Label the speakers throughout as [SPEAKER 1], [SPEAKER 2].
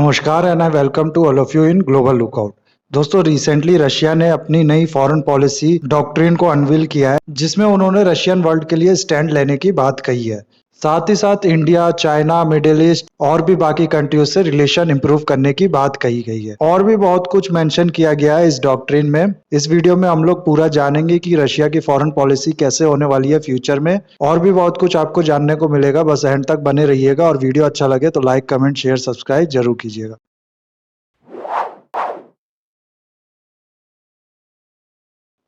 [SPEAKER 1] नमस्कार and I welcome to all of you in Global Lookout. दोस्तों, recently Russia ने अपनी नई फॉरेन पॉलिसी डॉक्ट्रिन को अनवील किया है, जिसमें उन्होंने रशियन वर्ल्ड के लिए स्टैंड लेने की बात कही है। साथ ही साथ इंडिया, चाइना, मिडिल ईस्ट और भी बाकी कंट्रियों से रिलेशन इंप्रूव करने की बात कही गई है। और भी बहुत कुछ मेंशन किया गया है इस डॉक्ट्रिन में। इस वीडियो में हम लोग पूरा जानेंगे कि रशिया की फॉरेन पॉलिसी कैसे होने वाली है फ्यूचर में। और भी बहुत कुछ आपको जानने को मिलेगा, बस एंड तक बने रहिएगा। और वीडियो अच्छा लगे तो लाइक, कमेंट, शेयर, सब्सक्राइब जरूर कीजिएगा।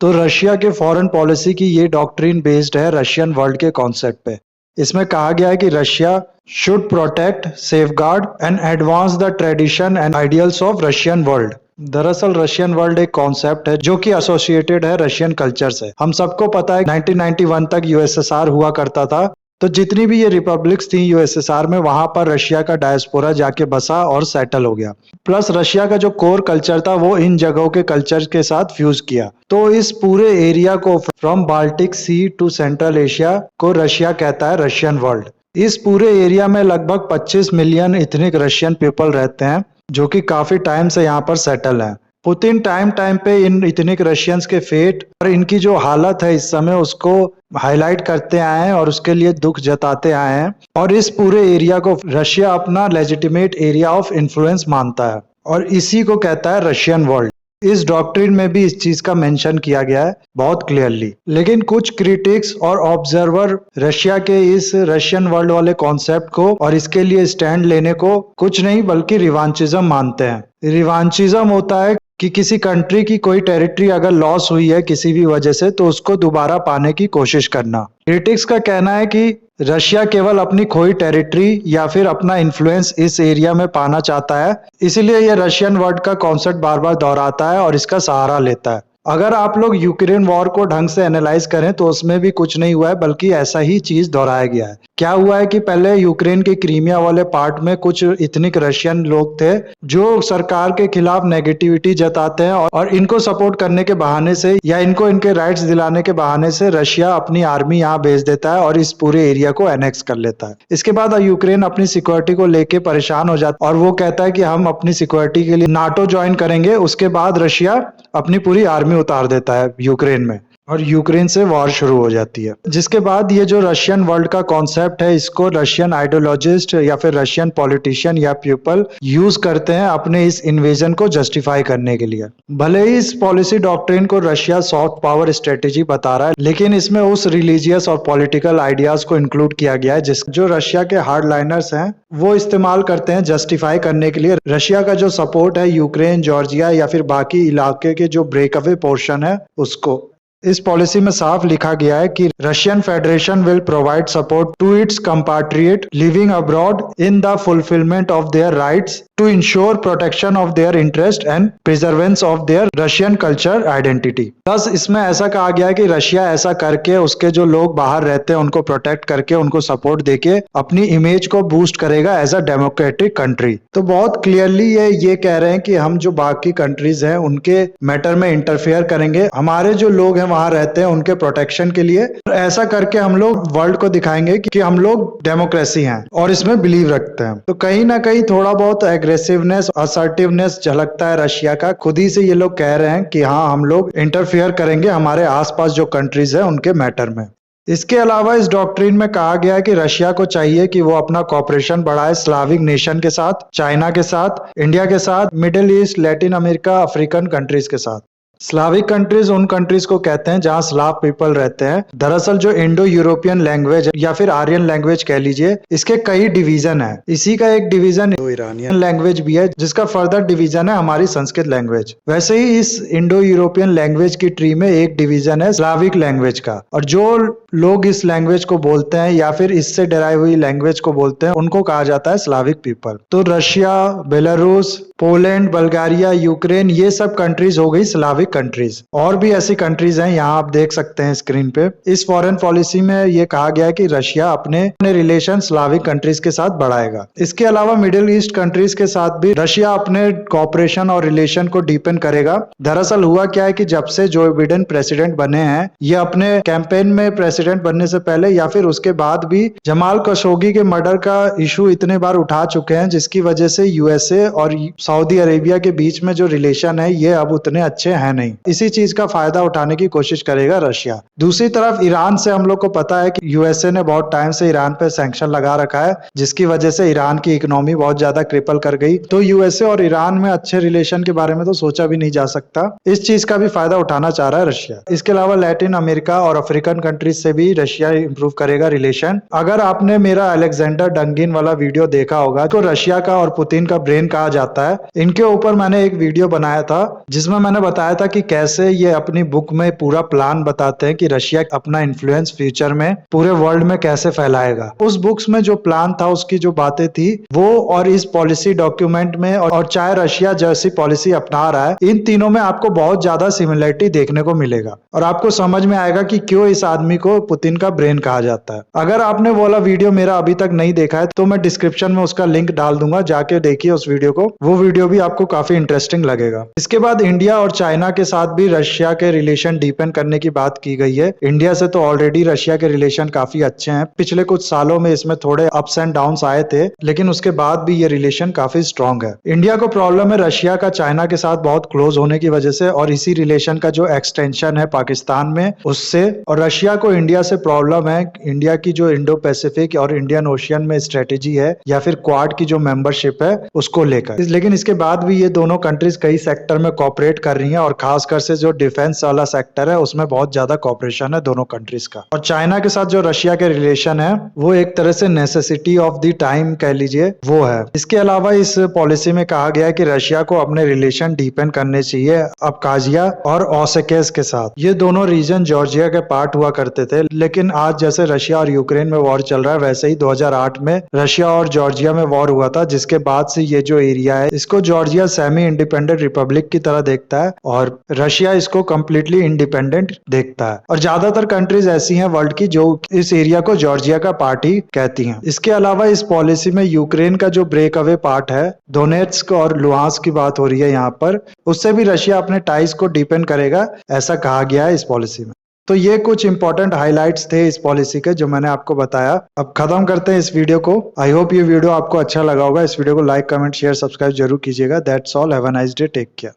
[SPEAKER 1] तो रशिया के फॉरेन पॉलिसी की ये डॉक्ट्रिन बेस्ड है रशियन वर्ल्ड के कॉन्सेप्ट पे। इसमें कहा गया है कि Russia should protect, safeguard and advance the tradition and ideals of Russian world. दरअसल रशियन वर्ल्ड एक कॉन्सेप्ट है जो कि एसोसिएटेड है रशियन कल्चर से। हम सबको पता है 1991 तक यूएसएसआर हुआ करता था, तो जितनी भी ये रिपब्लिक्स थी यूएसएसआर में, वहां पर रशिया का डायस्पोरा जाके बसा और सेटल हो गया। प्लस रशिया का जो कोर कल्चर था वो इन जगहों के कल्चर के साथ फ्यूज किया। तो इस पूरे एरिया को, from Baltic Sea to Central Asia, को रशिया कहता है रशियन वर्ल्ड। इस पूरे एरिया में लगभग 25 मिलियन इथनिक रशियन पीपल रहते हैं, जो कि काफी टाइम से यहाँ पर सेटल हैं। पुतिन टाइम टाइम पे इन इथनिक रशियंस के फेट और इनकी जो हालत है इस समय, उसको हाईलाइट करते आए हैं और उसके लिए दुख जताते आए हैं। और इस पूरे एरिया को रशिया अपना लेजिटिमेट एरिया ऑफ इन्फ्लुएंस मानता है और इसी को कहता है रशियन वर्ल्ड। इस डॉक्ट्रिन में भी इस चीज का मेंशन किया गया है बहुत क्लियरली। लेकिन कुछ क्रिटिक्स और ऑब्जर्वर रशिया के इस रशियन वर्ल्ड वाले कॉन्सेप्ट को और इसके लिए स्टैंड लेने को कुछ नहीं बल्कि रिवांचिज्म मानते हैं। रिवांचिज्म होता है कि किसी कंट्री की कोई टेरिटरी अगर लॉस हुई है किसी भी वजह से, तो उसको दोबारा पाने की कोशिश करना। क्रिटिक्स का कहना है कि रशिया केवल अपनी खोई टेरिटरी या फिर अपना इन्फ्लुएंस इस एरिया में पाना चाहता है, इसीलिए यह रशियन वर्ल्ड का कॉन्सेप्ट बार बार दोहराता है और इसका सहारा लेता है। अगर आप लोग यूक्रेन वॉर को ढंग से एनालाइज करें तो उसमें भी कुछ नहीं हुआ है, बल्कि ऐसा ही चीज दोहराया गया है। क्या हुआ है कि पहले यूक्रेन के क्रीमिया वाले पार्ट में कुछ इथनिक रशियन लोग थे जो सरकार के खिलाफ नेगेटिविटी जताते हैं, और इनको सपोर्ट करने के बहाने से या इनको इनके राइट्स दिलाने के बहाने से रशिया अपनी आर्मी यहाँ भेज देता है और इस पूरे एरिया को एनेक्स कर लेता है। इसके बाद यूक्रेन अपनी सिक्योरिटी को लेके परेशान हो जाता है और वो कहता है कि हम अपनी सिक्योरिटी के लिए नाटो ज्वाइन करेंगे। उसके बाद रशिया अपनी पूरी आर्मी उतार देता है यूक्रेन में और यूक्रेन से वॉर शुरू हो जाती है। जिसके बाद ये जो रशियन वर्ल्ड का कॉन्सेप्ट है, इसको रशियन आइडियोलॉजिस्ट या फिर रशियन पॉलिटिशियन या पीपल यूज करते हैं अपने इस इन्वेजन को जस्टिफाई करने के लिए। भले ही इस पॉलिसी डॉक्ट्रिन को रशिया सॉफ्ट पावर स्ट्रेटेजी बता रहा है, लेकिन इसमें उस रिलीजियस और पॉलिटिकल आइडियाज को इंक्लूड किया गया है जो रशिया के हार्ड लाइनर्स हैं वो इस्तेमाल करते हैं जस्टिफाई करने के लिए रशिया का जो सपोर्ट है यूक्रेन, जॉर्जिया या फिर बाकी इलाके के जो ब्रेकअवे पोर्शन है उसको। इस पॉलिसी में साफ लिखा गया है कि Russian federation will provide support to its compatriot living abroad in the fulfilment of their rights to ensure protection of their interest and preservance of their Russian culture identity. Plus इसमें ऐसा कहा गया है कि रशिया ऐसा करके उसके जो लोग बाहर रहते हैं उनको प्रोटेक्ट करके, उनको सपोर्ट देके अपनी इमेज को बूस्ट करेगा एज अ डेमोक्रेटिक कंट्री। तो बहुत क्लियरली ये कह रहे हैं कि हम जो बाकी कंट्रीज हैं उनके मैटर में इंटरफेयर करेंगे, हमारे जो लोग हैं वहां रहते हैं उनके प्रोटेक्शन के लिए। ऐसा करके हम लोग वर्ल्ड को दिखाएंगे कि हम लोग डेमोक्रेसी हैं और इसमें बिलीव रखते हैं। तो कहीं ना कहीं थोड़ा बहुत एग्रेसिवनेस, असर्टिवनेस झलकता है रशिया का। खुद ही से ये लोग कह रहे हैं कि हाँ, हम लोग इंटरफेयर करेंगे हमारे आसपास जो कंट्रीज है उनके मैटर में। इसके अलावा इस डॉक्ट्रिन में कहा गया है कि रशिया को चाहिए कि वो अपना कॉपरेशन बढ़ाए स्लाविक नेशन के साथ, चाइना के साथ, इंडिया के साथ, middle east, Latin America, African countries के साथ। स्लाविक कंट्रीज उन कंट्रीज को कहते हैं जहां स्लाव पीपल रहते हैं। दरअसल जो इंडो यूरोपियन लैंग्वेज या फिर आर्यन लैंग्वेज कह लीजिए, इसके कई डिवीजन है। इसी का एक डिवीजन ईरानियन लैंग्वेज भी है, जिसका फर्दर डिवीजन है हमारी संस्कृत लैंग्वेज। वैसे ही इस इंडो यूरोपियन लैंग्वेज की ट्री में एक डिवीजन है स्लाविक लैंग्वेज का, और जो लोग इस लैंग्वेज को बोलते हैं या फिर इससे डेराइव हुई लैंग्वेज को बोलते हैं उनको कहा जाता है स्लाविक पीपल। तो Russia, Belarus, Poland, Bulgaria, Ukraine, ये सब कंट्रीज हो गई स्लाविक कंट्रीज। और भी ऐसी कंट्रीज हैं, यहाँ आप देख सकते हैं स्क्रीन पे। इस फॉरेन पॉलिसी में ये कहा गया है कि रशिया अपने रिलेशन स्लाविक कंट्रीज के साथ बढ़ाएगा। इसके अलावा मिडिल ईस्ट कंट्रीज के साथ भी रशिया अपने कॉपरेशन और रिलेशन को डीपन करेगा। दरअसल हुआ क्या है कि जब से जो बिडेन प्रेसिडेंट बने हैं, ये अपने कैंपेन में प्रेसिडेंट बनने से पहले या फिर उसके बाद भी जमाल खशोगी के मर्डर का इशू इतने बार उठा चुके हैं, जिसकी वजह से यूएसए और सऊदी अरेबिया के बीच में जो रिलेशन है ये अब उतने अच्छे हैं नहीं। इसी चीज का फायदा उठाने की कोशिश करेगा रशिया। दूसरी तरफ ईरान से हम लोग को पता है कि यूएसए ने बहुत टाइम से ईरान पे सैंक्शन लगा रखा है, जिसकी वजह से ईरान की इकोनॉमी बहुत ज्यादा क्रिपल कर गई। तो यूएसए और ईरान में अच्छे रिलेशन के बारे में तो सोचा भी नहीं जा सकता। इस चीज का भी फायदा उठाना चाह रहा है रशिया। इसके अलावा लैटिन अमेरिका और अफ्रीकन कंट्रीज से भी रशिया इंप्रूव करेगा रिलेशन। अगर आपने मेरा अलेक्जेंडर डंगिन वाला वीडियो देखा होगा, तो रशिया का और पुतिन का ब्रेन कहा जाता है, इनके ऊपर मैंने एक वीडियो बनाया था जिसमें मैंने बताया था कि कैसे ये अपनी बुक में पूरा प्लान बताते हैं कि रशिया अपना इन्फ्लुएंस फ्यूचर में पूरे वर्ल्ड में कैसे फैलाएगा। उस बुक्स में जो प्लान था, उसकी जो बातें थी वो और इस पॉलिसी डॉक्यूमेंट में, और चाहे रशिया जैसी पॉलिसी अपना रहा है, इन तीनों में आपको बहुत ज्यादा सिमिलरिटी देखने को मिलेगा और आपको समझ में आएगा कि क्यों इस आदमी को पुतिन का ब्रेन कहा जाता है। अगर आपने वो वाला वीडियो मेरा अभी तक नहीं देखा है तो मैं डिस्क्रिप्शन में उसका लिंक डाल दूंगा, जाके देखिए उस वीडियो को। वो वीडियो भी आपको काफी इंटरेस्टिंग लगेगा। इसके बाद इंडिया और चाइना के साथ भी रशिया के रिलेशन डीपन करने की बात की गई है। इंडिया से तो ऑलरेडी रशिया के रिलेशन काफी अच्छे हैं। पिछले कुछ सालों में इसमें थोड़े अप्स एंड डाउन्स आए थे, लेकिन उसके बाद भी ये रिलेशन काफी स्ट्रांग है। इंडिया को प्रॉब्लम है रशिया का चाइना के साथ बहुत क्लोज होने की वजह से, और इसी रिलेशन का जो एक्सटेंशन है पाकिस्तान में उससे। और रशिया को इंडिया से प्रॉब्लम है इंडिया की जो इंडो पैसिफिक और इंडियन ओशियन में स्ट्रेटेजी है, या फिर क्वाड की जो मेंबरशिप है उसको लेकर। लेकिन इसके बाद भी ये दोनों कंट्रीज कई सेक्टर में कॉपरेट कर रही हैं, और खासकर से जो डिफेंस वाला सेक्टर है उसमें बहुत ज्यादा कॉपरेशन है दोनों कंट्रीज का। और चाइना के साथ जो रशिया के रिलेशन है वो एक तरह से नेसेसिटी ऑफ द टाइम कह लीजिए वो है। इसके अलावा इस पॉलिसी में कहा गया है कि रशिया को अपने रिलेशन डीपन करने चाहिए अबकाजिया और ओसेकेस के साथ। ये दोनों रीजन जॉर्जिया के पार्ट हुआ करते थे, लेकिन आज जैसे रशिया और यूक्रेन में वॉर चल रहा है, वैसे ही 2008 में रशिया और जॉर्जिया में वॉर हुआ था, जिसके बाद से ये जो एरिया है इसको जॉर्जिया सेमी इंडिपेंडेंट रिपब्लिक की तरह देखता है और रशिया इसको कंप्लीटली इंडिपेंडेंट देखता है। और ज्यादातर कंट्रीज ऐसी हैं वर्ल्ड की जो इस एरिया को जॉर्जिया का पार्ट ही कहती हैं। इसके अलावा इस पॉलिसी में यूक्रेन का जो ब्रेक अवे पार्ट है, डोनेट्स्क और लुहांस्क की बात हो रही है यहाँ पर, उससे भी रशिया अपने टाइज को डीपन करेगा, ऐसा कहा गया है इस पॉलिसी में। तो ये कुछ इंपॉर्टेंट हाइलाइट्स थे इस पॉलिसी के जो मैंने आपको बताया। अब खत्म करते हैं इस वीडियो को। आई होप ये वीडियो आपको अच्छा लगा होगा। इस वीडियो को लाइक, कमेंट, शेयर, सब्सक्राइब जरूर कीजिएगा। That's all. Have a nice day. Take care.